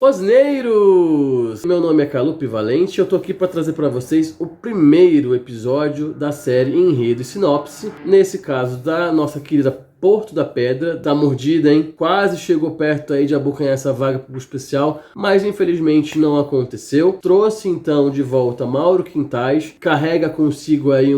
Rosneiros! Meu nome é Calupe Valente e eu tô aqui para trazer para vocês o primeiro episódio da série Enredo e Sinopse, nesse caso da nossa querida Porto da Pedra, da mordida, hein? Quase chegou perto aí de abocanhar essa vaga pro especial, mas infelizmente não aconteceu. Trouxe então de volta Mauro Quintais, carrega consigo aí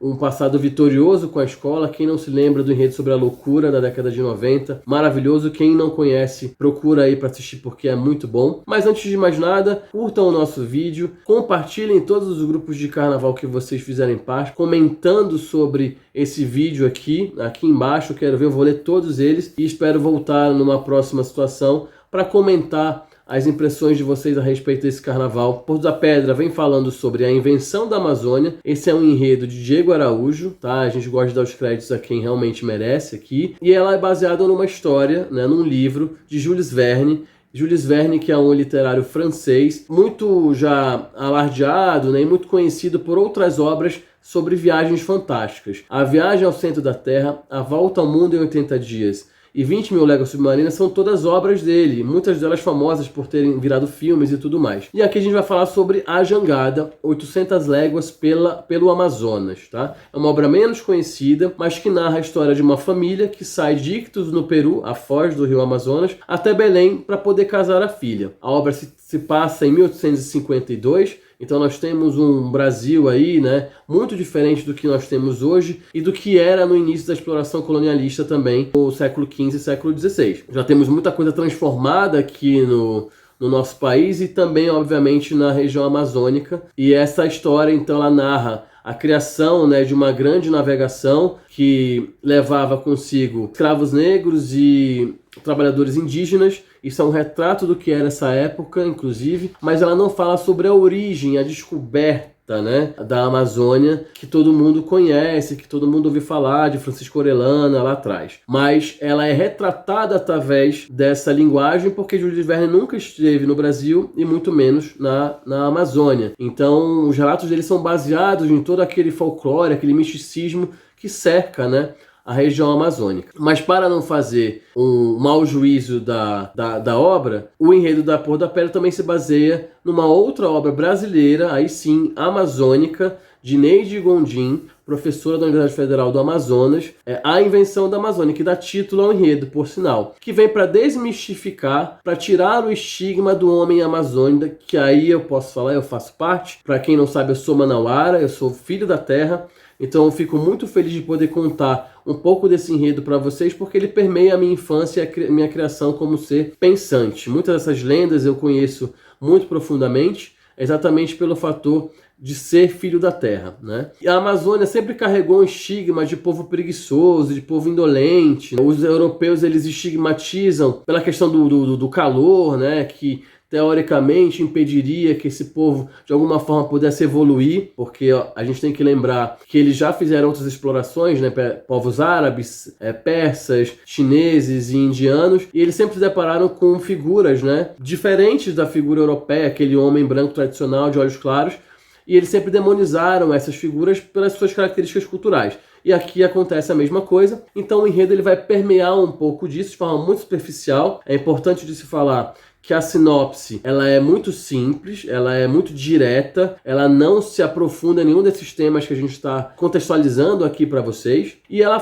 um passado vitorioso com a escola. Quem não se lembra do Enredo sobre a Loucura da década de 90, maravilhoso. Quem não conhece, procura aí para assistir porque é muito bom. Mas antes de mais nada, curtam o nosso vídeo, compartilhem todos os grupos de carnaval que vocês fizerem parte, comentando sobre esse vídeo aqui embaixo. Quero ver, eu vou ler todos eles e espero voltar numa próxima situação para comentar as impressões de vocês a respeito desse carnaval. Porto da Pedra vem falando sobre a invenção da Amazônia. Esse é um enredo de Diego Araújo, tá? A gente gosta de dar os créditos a quem realmente merece aqui. E ela é baseada numa história, né, num livro de Jules Verne. Jules Verne, que é um literário francês, muito já alardeado, né, e muito conhecido por outras obras sobre viagens fantásticas. A Viagem ao Centro da Terra, A Volta ao Mundo em 80 Dias e 20 Mil Léguas Submarinas são todas obras dele, muitas delas famosas por terem virado filmes e tudo mais. E aqui a gente vai falar sobre A Jangada, 800 Léguas pelo Amazonas, tá? É uma obra menos conhecida, mas que narra a história de uma família que sai de Ictus, no Peru, a foz do rio Amazonas, até Belém para poder casar a filha. A obra se passa em 1852, então nós temos um Brasil aí, né, muito diferente do que nós temos hoje e do que era no início da exploração colonialista também, no século XV e século XVI. Já temos muita coisa transformada aqui no nosso país e também, obviamente, na região amazônica. E essa história, então, ela narra a criação, né, de uma grande navegação que levava consigo escravos negros e trabalhadores indígenas. Isso é um retrato do que era essa época, inclusive, mas ela não fala sobre a origem, a descoberta, né, da Amazônia, que todo mundo conhece, que todo mundo ouviu falar, de Francisco Orellana lá atrás. Mas ela é retratada através dessa linguagem porque Jules Verne nunca esteve no Brasil e muito menos na Amazônia. Então os relatos dele são baseados em todo aquele folclore, aquele misticismo que cerca, né, a região amazônica. Mas para não fazer um mau juízo da obra, o enredo da Porto da Pedra também se baseia numa outra obra brasileira, aí sim, amazônica, de Neide Gondim, professora da Universidade Federal do Amazonas, A Invenção da Amazônia, que dá título ao enredo, por sinal, que vem para desmistificar, para tirar o estigma do homem amazônica, que aí eu posso falar, eu faço parte. Para quem não sabe, eu sou manauara, eu sou filho da terra. Então eu fico muito feliz de poder contar um pouco desse enredo para vocês, porque ele permeia a minha infância e a minha criação como ser pensante. Muitas dessas lendas eu conheço muito profundamente, exatamente pelo fator de ser filho da terra, né? E a Amazônia sempre carregou um estigma de povo preguiçoso, de povo indolente. Os europeus, eles estigmatizam pela questão do calor, né? Que teoricamente impediria que esse povo de alguma forma pudesse evoluir, porque a gente tem que lembrar que eles já fizeram outras explorações, né, povos árabes, persas, chineses e indianos, e eles sempre se depararam com figuras, né, diferentes da figura europeia, aquele homem branco tradicional de olhos claros, e eles sempre demonizaram essas figuras pelas suas características culturais. E aqui acontece a mesma coisa. Então o enredo ele vai permear um pouco disso de forma muito superficial. É importante de se falar que a sinopse ela é muito simples, ela é muito direta, ela não se aprofunda em nenhum desses temas que a gente está contextualizando aqui para vocês. E ela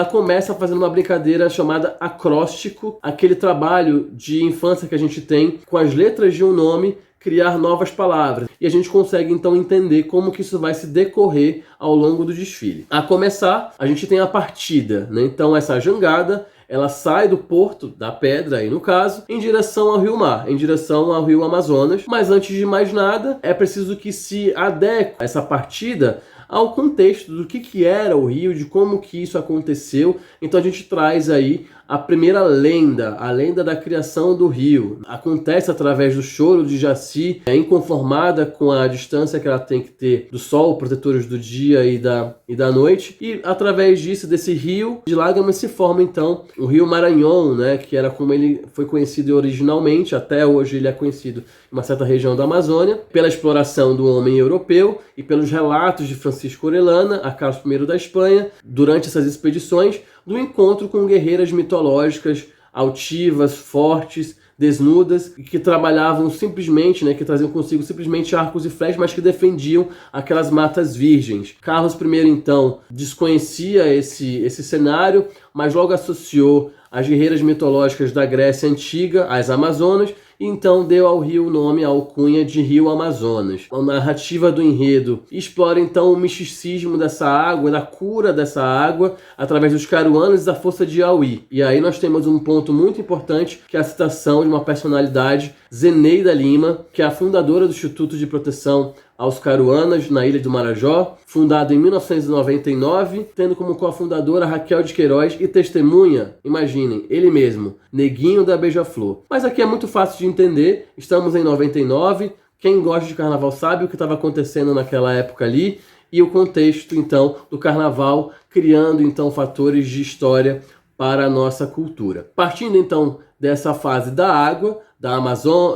começa fazendo uma brincadeira chamada acróstico, aquele trabalho de infância que a gente tem com as letras de um nome, criar novas palavras. E a gente consegue então entender como que isso vai se decorrer ao longo do desfile. A começar, a gente tem a partida, né? Então essa jangada, ela sai do Porto da Pedra, aí no caso, em direção ao Rio Mar, em direção ao Rio Amazonas. Mas antes de mais nada, é preciso que se adeque essa partida ao contexto do que era o rio, de como que isso aconteceu. Então a gente traz aí a primeira lenda, a lenda da criação do rio. Acontece através do choro de Jaci, inconformada com a distância que ela tem que ter do sol, protetores do dia e da noite. E através disso, desse rio de lágrimas, se forma então o rio Maranhão, né, que era como ele foi conhecido originalmente. Até hoje ele é conhecido em uma certa região da Amazônia, pela exploração do homem europeu e pelos relatos de Francisco Orellana, a Carlos I da Espanha, durante essas expedições, do encontro com guerreiras mitológicas, altivas, fortes, desnudas, e que trabalhavam simplesmente, né, que traziam consigo simplesmente arcos e flechas, mas que defendiam aquelas matas virgens. Carlos I, então, desconhecia esse cenário, mas logo associou as guerreiras mitológicas da Grécia Antiga às Amazonas, e então deu ao rio o nome, a alcunha de Rio Amazonas. A narrativa do enredo explora então o misticismo dessa água, da cura dessa água, através dos caruanas e da força de Aui. E aí nós temos um ponto muito importante, que é a citação de uma personalidade, Zeneida Lima, que é a fundadora do Instituto de Proteção aos Caruanas, na Ilha do Marajó, fundado em 1999, tendo como cofundadora Raquel de Queiroz e testemunha, imaginem, ele mesmo, Neguinho da Beija-Flor. Mas aqui é muito fácil de entender, estamos em 99, quem gosta de carnaval sabe o que estava acontecendo naquela época ali, e o contexto, então, do carnaval, criando, então, fatores de história para a nossa cultura. Partindo, então, dessa fase da água,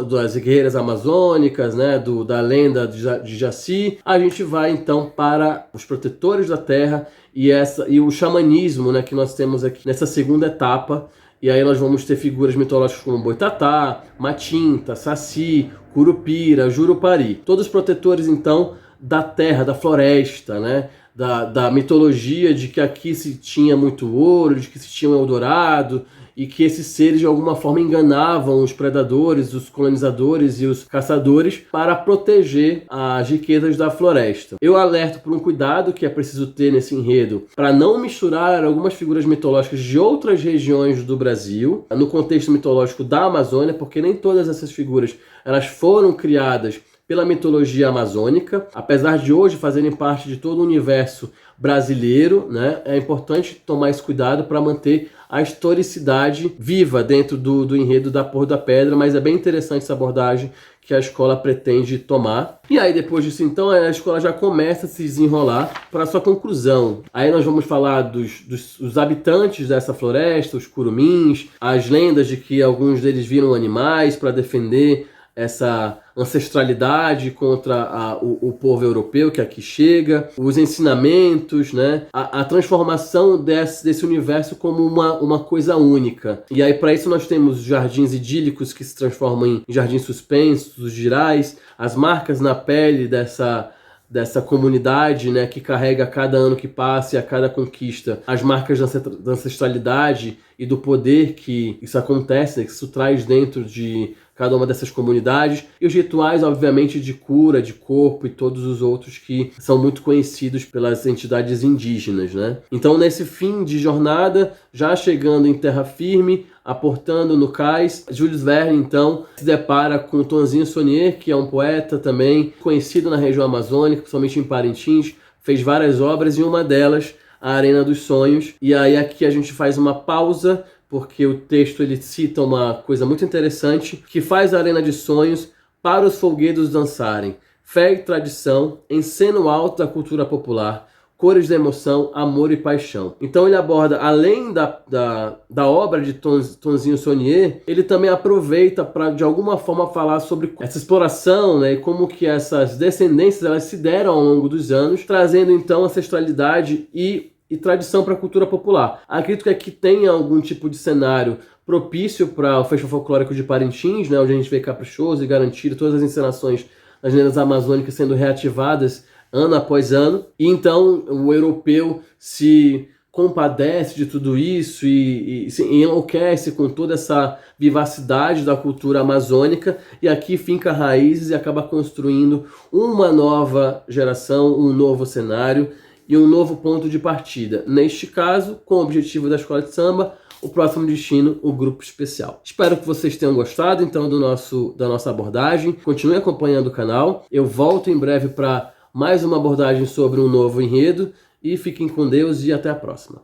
das guerreiras amazônicas, né, da lenda de Jaci, a gente vai então para os protetores da terra e o xamanismo, né, que nós temos aqui nessa segunda etapa. E aí nós vamos ter figuras mitológicas como Boitatá, Matinta, Saci, Curupira, Jurupari. Todos protetores então da terra, da floresta, né? Da mitologia de que aqui se tinha muito ouro, de que se tinha um Eldorado, e que esses seres de alguma forma enganavam os predadores, os colonizadores e os caçadores para proteger as riquezas da floresta. Eu alerto por um cuidado que é preciso ter nesse enredo para não misturar algumas figuras mitológicas de outras regiões do Brasil no contexto mitológico da Amazônia, porque nem todas essas figuras elas foram criadas pela mitologia amazônica, apesar de hoje fazerem parte de todo o universo brasileiro, né? É importante tomar esse cuidado para manter a historicidade viva dentro do enredo da Porto da Pedra, mas é bem interessante essa abordagem que a escola pretende tomar. E aí depois disso então a escola já começa a se desenrolar para a sua conclusão. Aí nós vamos falar dos habitantes dessa floresta, os curumins, as lendas de que alguns deles viram animais para defender essa ancestralidade contra o povo europeu que aqui chega, os ensinamentos, né? A transformação desse universo como uma coisa única. E aí para isso nós temos jardins idílicos que se transformam em jardins suspensos, os girais, as marcas na pele dessa comunidade, né, que carrega a cada ano que passa e a cada conquista as marcas da ancestralidade e do poder que isso acontece, né, que isso traz dentro de cada uma dessas comunidades, e os rituais, obviamente, de cura, de corpo e todos os outros que são muito conhecidos pelas entidades indígenas, né? Então, nesse fim de jornada, já chegando em terra firme, aportando no cais, Jules Verne, então, se depara com Tonzinho Saunier, que é um poeta também conhecido na região amazônica, principalmente em Parintins, fez várias obras, e uma delas, A Arena dos Sonhos. E aí aqui a gente faz uma pausa, porque o texto ele cita uma coisa muito interessante, que faz a Arena de Sonhos para os folguedos dançarem. Fé e tradição, enseno alto da cultura popular, cores de emoção, amor e paixão. Então ele aborda, além da obra de Tonzinho Saunier, ele também aproveita para, de alguma forma, falar sobre essa exploração, né, e como que essas descendências elas se deram ao longo dos anos, trazendo então ancestralidade e tradição para a cultura popular. Acredito que aqui tenha algum tipo de cenário propício para o Festival Folclórico de Parintins, né, onde a gente vê caprichoso e garantido todas as encenações das lendas amazônicas sendo reativadas ano após ano. E então o europeu se compadece de tudo isso e se enlouquece com toda essa vivacidade da cultura amazônica, e aqui finca raízes e acaba construindo uma nova geração, um novo cenário e um novo ponto de partida. Neste caso, com o objetivo da escola de samba, o próximo destino, o grupo especial. Espero que vocês tenham gostado então da nossa abordagem. Continue acompanhando o canal. Eu volto em breve para mais uma abordagem sobre um novo enredo. E fiquem com Deus e até a próxima.